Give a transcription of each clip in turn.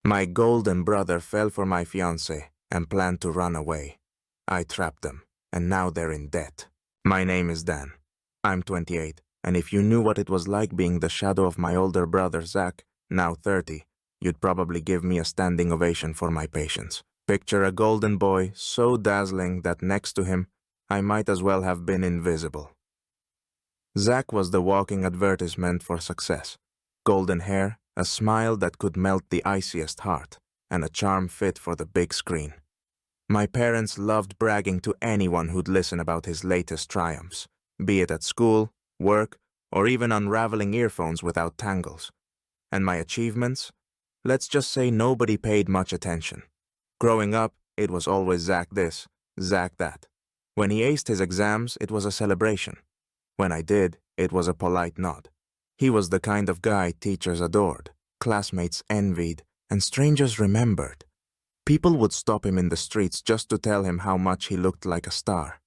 My golden brother fell for my fiancée and planned to run away. I trapped them, and now they're in debt. My name is Dan. I'm 28, and if you knew what it was like being the shadow of my older brother Zach, now 30, you'd probably give me a standing ovation for my patience. Picture a golden boy so dazzling that next to him, I might as well have been invisible. Zach was the walking advertisement for success. Golden hair, a smile that could melt the iciest heart, and a charm fit for the big screen. My parents loved bragging to anyone who'd listen about his latest triumphs, be it at school, work, or even unraveling earphones without tangles. And my achievements? Let's just say nobody paid much attention. Growing up, it was always Zach this, Zach that. When he aced his exams, it was a celebration. When I did, it was a polite nod. He was the kind of guy teachers adored, classmates envied, and strangers remembered. People would stop him in the streets just to tell him how much he looked like a star.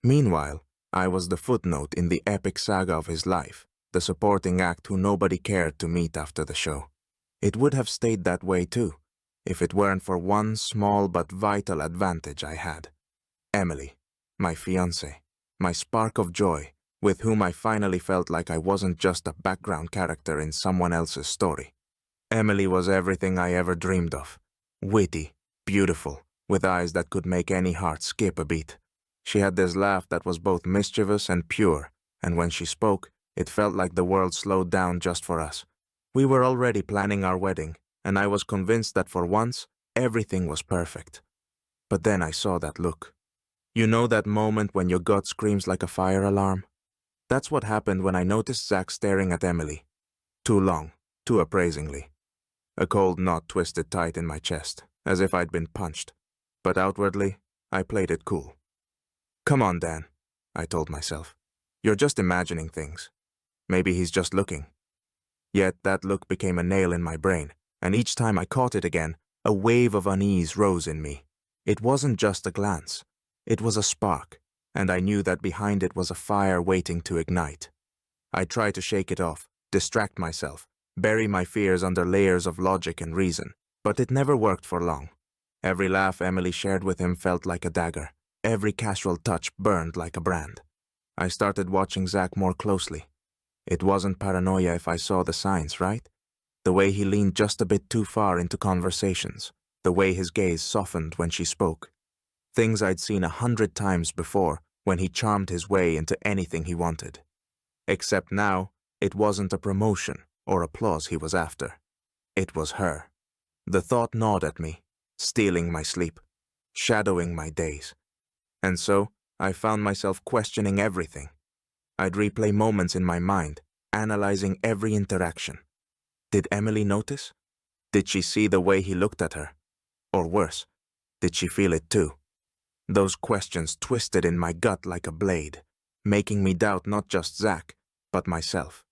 Meanwhile, I was the footnote in the epic saga of his life, the supporting act who nobody cared to meet after the show. It would have stayed that way too, if it weren't for one small but vital advantage I had. Emily, my fiancée, my spark of joy, with whom I finally felt like I wasn't just a background character in someone else's story. Emily was everything I ever dreamed of. Witty, beautiful, with eyes that could make any heart skip a beat. She had this laugh that was both mischievous and pure, and when she spoke, it felt like the world slowed down just for us. We were already planning our wedding, and I was convinced that for once, everything was perfect. But then I saw that look. You know that moment when your gut screams like a fire alarm? That's what happened when I noticed Zach staring at Emily. Too long, too appraisingly. A cold knot twisted tight in my chest, as if I'd been punched. But outwardly, I played it cool. Come on, Dan, I told myself. You're just imagining things. Maybe he's just looking. Yet that look became a nail in my brain, and each time I caught it again, a wave of unease rose in me. It wasn't just a glance. It was a spark, and I knew that behind it was a fire waiting to ignite. I tried to shake it off, distract myself, bury my fears under layers of logic and reason, but it never worked for long. Every laugh Emily shared with him felt like a dagger. Every casual touch burned like a brand. I started watching Zach more closely. It wasn't paranoia if I saw the signs, right? The way he leaned just a bit too far into conversations, the way his gaze softened when she spoke. Things I'd seen 100 times before when he charmed his way into anything he wanted. Except now, it wasn't a promotion or applause he was after. It was her. The thought gnawed at me, stealing my sleep, shadowing my days. And so, I found myself questioning everything. I'd replay moments in my mind, analyzing every interaction. Did Emily notice? Did she see the way he looked at her? Or worse, did she feel it too? Those questions twisted in my gut like a blade, making me doubt not just Zach, but myself.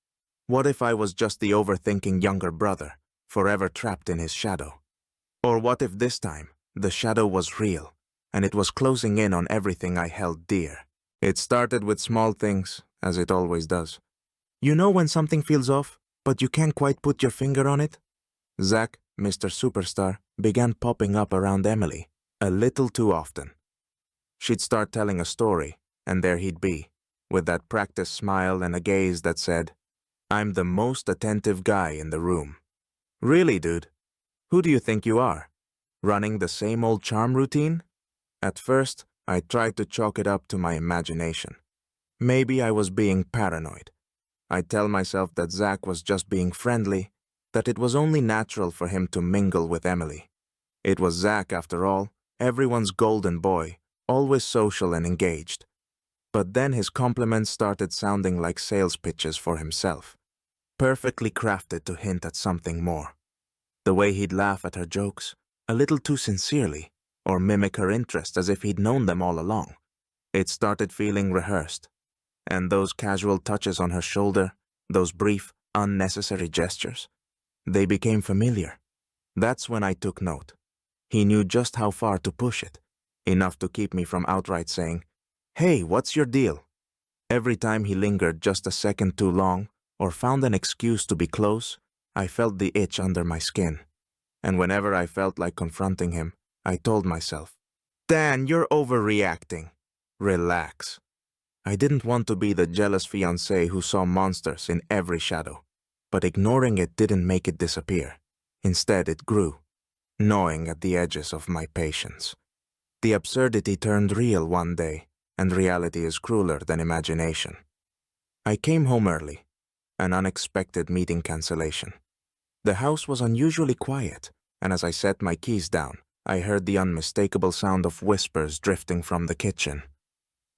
What if I was just the overthinking younger brother, forever trapped in his shadow? Or what if this time, the shadow was real, and it was closing in on everything I held dear? It started with small things, as it always does. You know when something feels off, but you can't quite put your finger on it? Zach, Mr. Superstar, began popping up around Emily, a little too often. She'd start telling a story, and there he'd be, with that practiced smile and a gaze that said, "I'm the most attentive guy in the room." Really, dude? Who do you think you are? Running the same old charm routine? At first, I tried to chalk it up to my imagination. Maybe I was being paranoid. I'd tell myself that Zach was just being friendly, that it was only natural for him to mingle with Emily. It was Zach, after all, everyone's golden boy, always social and engaged. But then his compliments started sounding like sales pitches for himself, perfectly crafted to hint at something more. The way he'd laugh at her jokes, a little too sincerely, or mimic her interest as if he'd known them all along. It started feeling rehearsed. And those casual touches on her shoulder, those brief, unnecessary gestures, they became familiar. That's when I took note. He knew just how far to push it, enough to keep me from outright saying, "Hey, what's your deal?" Every time he lingered just a second too long, or found an excuse to be close, I felt the itch under my skin. And whenever I felt like confronting him, I told myself, Dan, you're overreacting. Relax. I didn't want to be the jealous fiancé who saw monsters in every shadow. But ignoring it didn't make it disappear. Instead, it grew, gnawing at the edges of my patience. The absurdity turned real one day, and reality is crueler than imagination. I came home early, an unexpected meeting cancellation. The house was unusually quiet, and as I set my keys down, I heard the unmistakable sound of whispers drifting from the kitchen.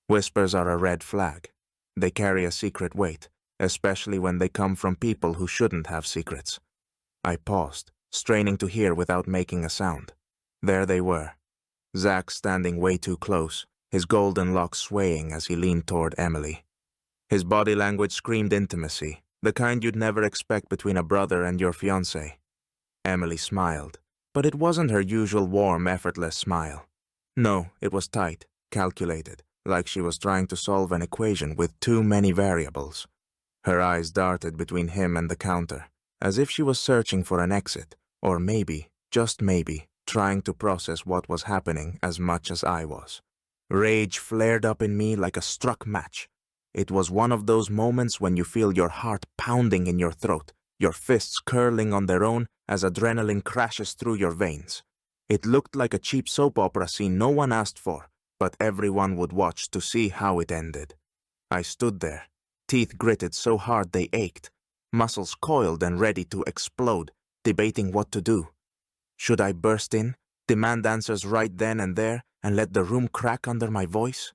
Whispers are a red flag. They carry a secret weight, especially when they come from people who shouldn't have secrets. I paused, straining to hear without making a sound. There they were. Zach standing way too close, his golden locks swaying as he leaned toward Emily. His body language screamed intimacy, the kind you'd never expect between a brother and your fiancé. Emily smiled, but it wasn't her usual warm, effortless smile. No, it was tight, calculated, like she was trying to solve an equation with too many variables. Her eyes darted between him and the counter, as if she was searching for an exit, or maybe, just maybe, trying to process what was happening as much as I was. Rage flared up in me like a struck match. It was one of those moments when you feel your heart pounding in your throat, your fists curling on their own as adrenaline crashes through your veins. It looked like a cheap soap opera scene no one asked for, but everyone would watch to see how it ended. I stood there, teeth gritted so hard they ached, muscles coiled and ready to explode, debating what to do. Should I burst in, demand answers right then and there, and let the room crack under my voice?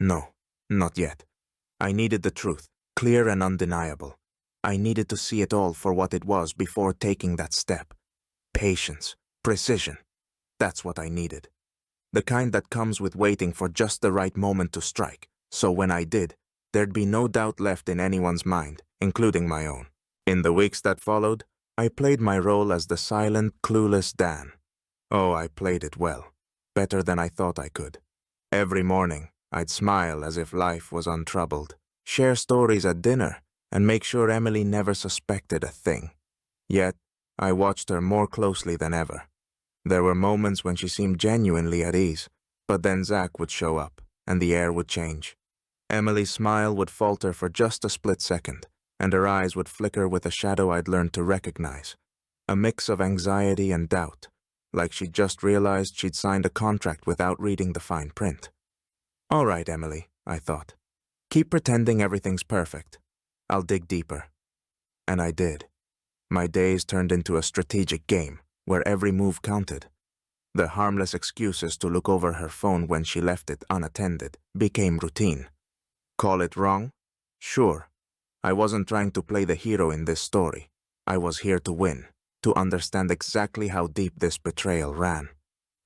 No, not yet. I needed the truth, clear and undeniable. I needed to see it all for what it was before taking that step. Patience, precision. That's what I needed. The kind that comes with waiting for just the right moment to strike, so when I did, there'd be no doubt left in anyone's mind, including my own. In the weeks that followed, I played my role as the silent, clueless Dan. Oh, I played it well. Better than I thought I could. Every morning, I'd smile as if life was untroubled, share stories at dinner, and make sure Emily never suspected a thing. Yet, I watched her more closely than ever. There were moments when she seemed genuinely at ease, but then Zach would show up, and the air would change. Emily's smile would falter for just a split second, and her eyes would flicker with a shadow I'd learned to recognize. A mix of anxiety and doubt, like she'd just realized she'd signed a contract without reading the fine print. All right, Emily, I thought. Keep pretending everything's perfect. I'll dig deeper. And I did. My days turned into a strategic game, where every move counted. The harmless excuses to look over her phone when she left it unattended became routine. Call it wrong? Sure. I wasn't trying to play the hero in this story. I was here to win, to understand exactly how deep this betrayal ran.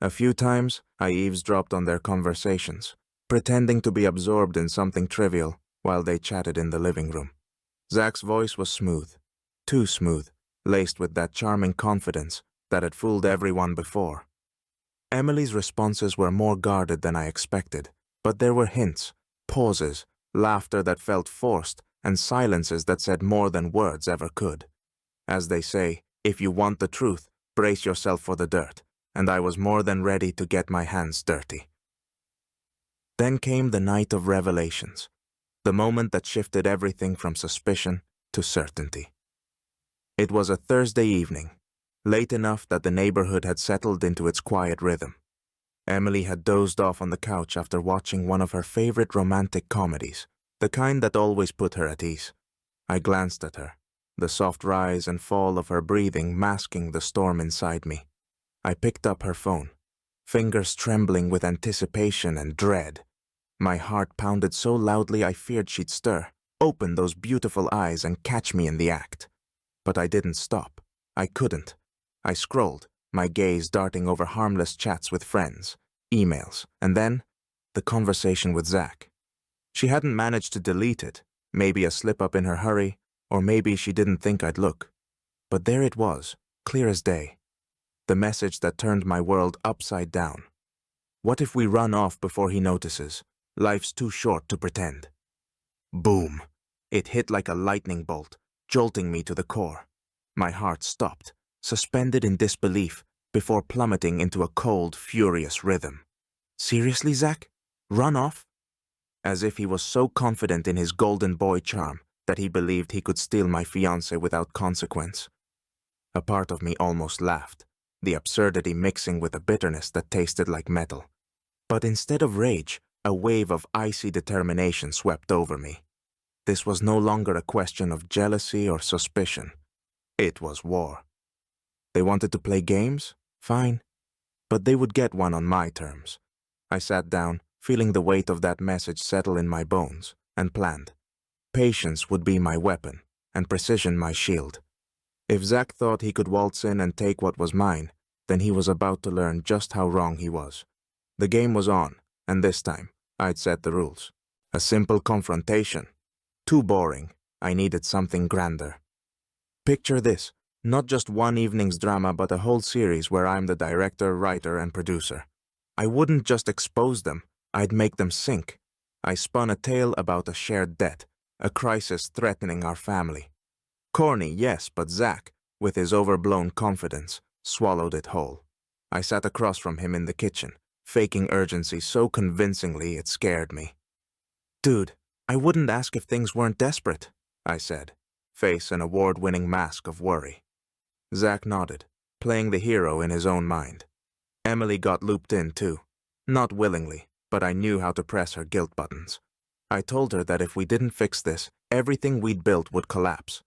A few times, I eavesdropped on their conversations, pretending to be absorbed in something trivial while they chatted in the living room. Zach's voice was smooth, too smooth, laced with that charming confidence that had fooled everyone before. Emily's responses were more guarded than I expected, but there were hints, pauses, laughter that felt forced, and silences that said more than words ever could. As they say, if you want the truth, brace yourself for the dirt, and I was more than ready to get my hands dirty. Then came the night of revelations, the moment that shifted everything from suspicion to certainty. It was a Thursday evening, late enough that the neighborhood had settled into its quiet rhythm. Emily had dozed off on the couch after watching one of her favorite romantic comedies, the kind that always put her at ease. I glanced at her, the soft rise and fall of her breathing masking the storm inside me. I picked up her phone, fingers trembling with anticipation and dread. My heart pounded so loudly I feared she'd stir, open those beautiful eyes and catch me in the act. But I didn't stop. I couldn't. I scrolled, my gaze darting over harmless chats with friends, emails, and then the conversation with Zach. She hadn't managed to delete it, maybe a slip-up in her hurry, or maybe she didn't think I'd look. But there it was, clear as day. The message that turned my world upside down. What if we run off before he notices? Life's too short to pretend. Boom! It hit like a lightning bolt, jolting me to the core. My heart stopped, suspended in disbelief before plummeting into a cold, furious rhythm. Seriously, Zach? Run off? As if he was so confident in his golden boy charm that he believed he could steal my fiancée without consequence. A part of me almost laughed, the absurdity mixing with a bitterness that tasted like metal. But instead of rage, a wave of icy determination swept over me. This was no longer a question of jealousy or suspicion. It was war. They wanted to play games? Fine. But they would get one on my terms. I sat down, feeling the weight of that message settle in my bones, and planned. Patience would be my weapon, and precision my shield. If Zach thought he could waltz in and take what was mine, then he was about to learn just how wrong he was. The game was on, and this time, I'd set the rules. A simple confrontation. Too boring. I needed something grander. Picture this, not just one evening's drama but a whole series where I'm the director, writer, and producer. I wouldn't just expose them, I'd make them sink. I spun a tale about a shared debt, a crisis threatening our family. Corny, yes, but Zach, with his overblown confidence, swallowed it whole. I sat across from him in the kitchen, faking urgency so convincingly it scared me. Dude, I wouldn't ask if things weren't desperate, I said, face an award-winning mask of worry. Zach nodded, playing the hero in his own mind. Emily got looped in too. Not willingly, but I knew how to press her guilt buttons. I told her that if we didn't fix this, everything we'd built would collapse.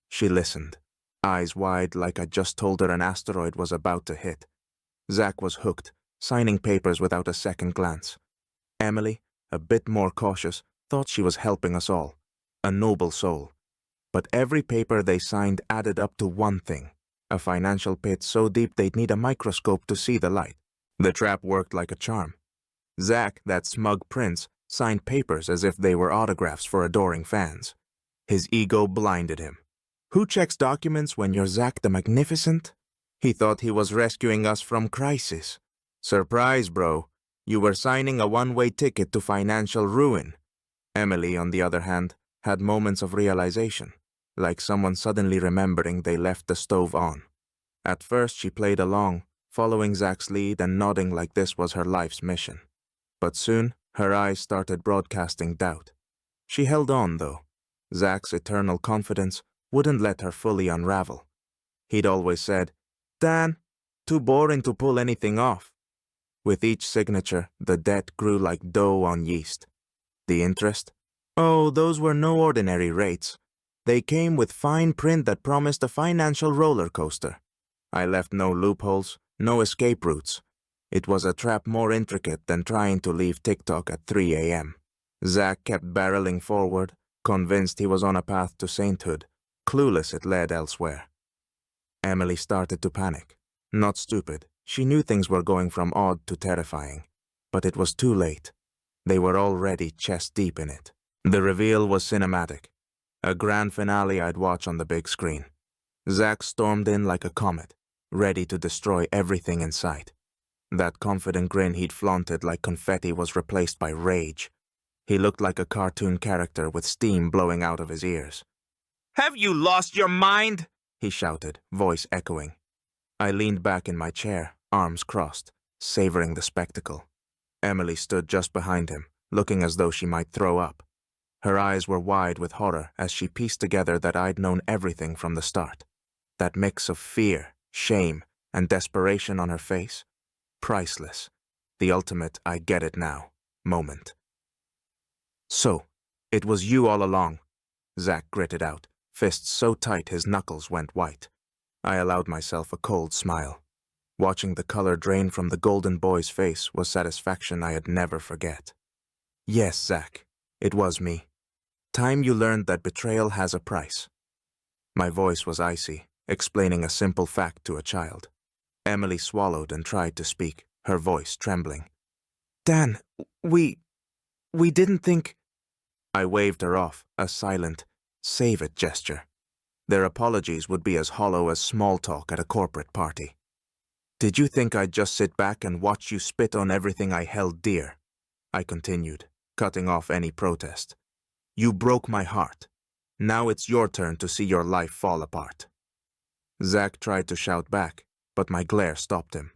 She listened, eyes wide like I'd just told her an asteroid was about to hit. Zach was hooked, signing papers without a second glance. Emily, a bit more cautious, thought she was helping us all. A noble soul. But every paper they signed added up to one thing. A financial pit so deep they'd need a microscope to see the light. The trap worked like a charm. Zach, that smug prince, signed papers as if they were autographs for adoring fans. His ego blinded him. Who checks documents when you're Zach the Magnificent? He thought he was rescuing us from crisis. Surprise, bro. You were signing a one-way ticket to financial ruin. Emily, on the other hand, had moments of realization, like someone suddenly remembering they left the stove on. At first, she played along, following Zach's lead and nodding like this was her life's mission. But soon, her eyes started broadcasting doubt. She held on, though. Zach's eternal confidence wouldn't let her fully unravel. He'd always said, "Dan, too boring to pull anything off." With each signature, the debt grew like dough on yeast. The interest? Oh, those were no ordinary rates. They came with fine print that promised a financial roller coaster. I left no loopholes, no escape routes. It was a trap more intricate than trying to leave TikTok at 3 a.m. Zach kept barreling forward, convinced he was on a path to sainthood, clueless it led elsewhere. Emily started to panic. Not stupid. She knew things were going from odd to terrifying. But it was too late. They were already chest deep in it. The reveal was cinematic. A grand finale I'd watch on the big screen. Zach stormed in like a comet, ready to destroy everything in sight. That confident grin he'd flaunted like confetti was replaced by rage. He looked like a cartoon character with steam blowing out of his ears. "Have you lost your mind?" he shouted, voice echoing. I leaned back in my chair, arms crossed, savoring the spectacle. Emily stood just behind him, looking as though she might throw up. Her eyes were wide with horror as she pieced together that I'd known everything from the start. That mix of fear, shame, and desperation on her face. Priceless. The ultimate I get it now moment. "So, it was you all along," Zach gritted out, fists so tight his knuckles went white. I allowed myself a cold smile. Watching the color drain from the golden boy's face was satisfaction I'd never forget. "Yes, Zach, it was me. Time you learned that betrayal has a price." My voice was icy, explaining a simple fact to a child. Emily swallowed and tried to speak, her voice trembling. "Dan, we didn't think—" I waved her off, a silent, "save it" gesture. Their apologies would be as hollow as small talk at a corporate party. "Did you think I'd just sit back and watch you spit on everything I held dear?" I continued, cutting off any protest. "You broke my heart. Now it's your turn to see your life fall apart." Zack tried to shout back, but my glare stopped him.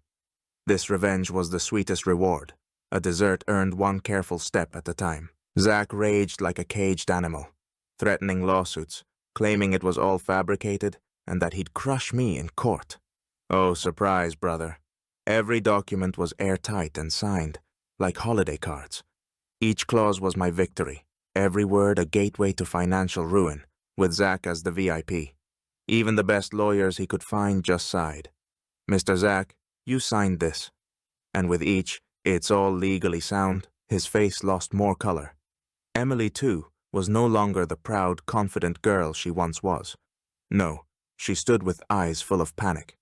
This revenge was the sweetest reward, a dessert earned one careful step at a time. Zack raged like a caged animal, threatening lawsuits, claiming it was all fabricated and that he'd crush me in court. Oh, surprise, brother. Every document was airtight and signed, like holiday cards. Each clause was my victory, every word a gateway to financial ruin, with Zack as the VIP. Even the best lawyers he could find just sighed. Mr. Zack, you signed this. And with each, it's all legally sound, his face lost more color. Emily, too, was no longer the proud, confident girl she once was. No, she stood with eyes full of panic.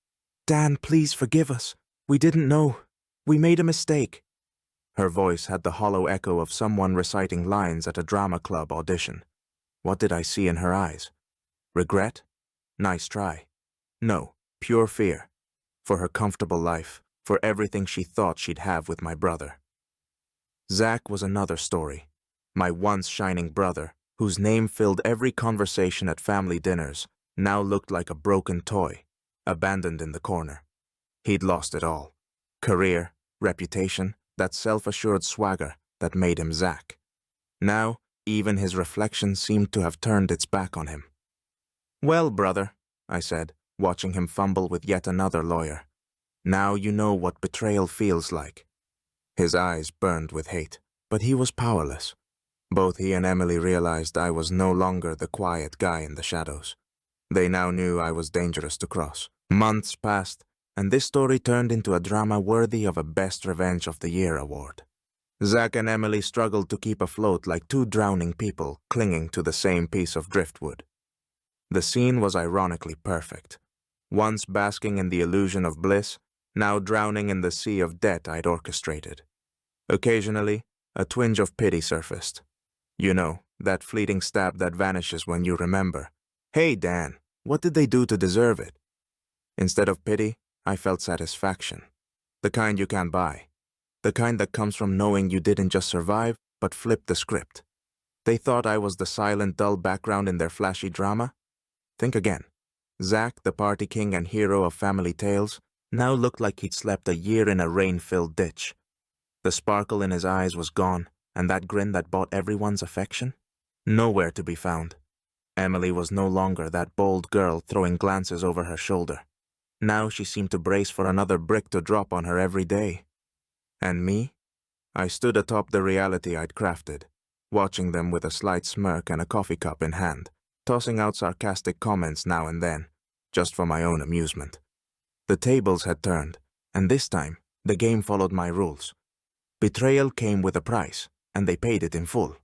Dan, please forgive us. We didn't know. We made a mistake. Her voice had the hollow echo of someone reciting lines at a drama club audition. What did I see in her eyes? Regret? Nice try. No, pure fear. For her comfortable life, for everything she thought she'd have with my brother. Zack was another story. My once shining brother, whose name filled every conversation at family dinners, now looked like a broken toy, abandoned in the corner. He'd lost it all. Career, reputation, that self-assured swagger that made him Zack. Now, even his reflection seemed to have turned its back on him. Well, brother, I said, watching him fumble with yet another lawyer. Now you know what betrayal feels like. His eyes burned with hate, but he was powerless. Both he and Emily realized I was no longer the quiet guy in the shadows. They now knew I was dangerous to cross. Months passed, and this story turned into a drama worthy of a Best Revenge of the Year award. Zack and Emily struggled to keep afloat like two drowning people clinging to the same piece of driftwood. The scene was ironically perfect. Once basking in the illusion of bliss, now drowning in the sea of debt I'd orchestrated. Occasionally, a twinge of pity surfaced. You know, that fleeting stab that vanishes when you remember. Hey, Dan, what did they do to deserve it? Instead of pity, I felt satisfaction. The kind you can't buy. The kind that comes from knowing you didn't just survive, but flipped the script. They thought I was the silent, dull background in their flashy drama. Think again. Zack, the party king and hero of family tales, now looked like he'd slept a year in a rain-filled ditch. The sparkle in his eyes was gone, and that grin that bought everyone's affection? Nowhere to be found. Emily was no longer that bold girl throwing glances over her shoulder. Now she seemed to brace for another brick to drop on her every day. And me? I stood atop the reality I'd crafted, watching them with a slight smirk and a coffee cup in hand, tossing out sarcastic comments now and then, just for my own amusement. The tables had turned, and this time, the game followed my rules. Betrayal came with a price, and they paid it in full.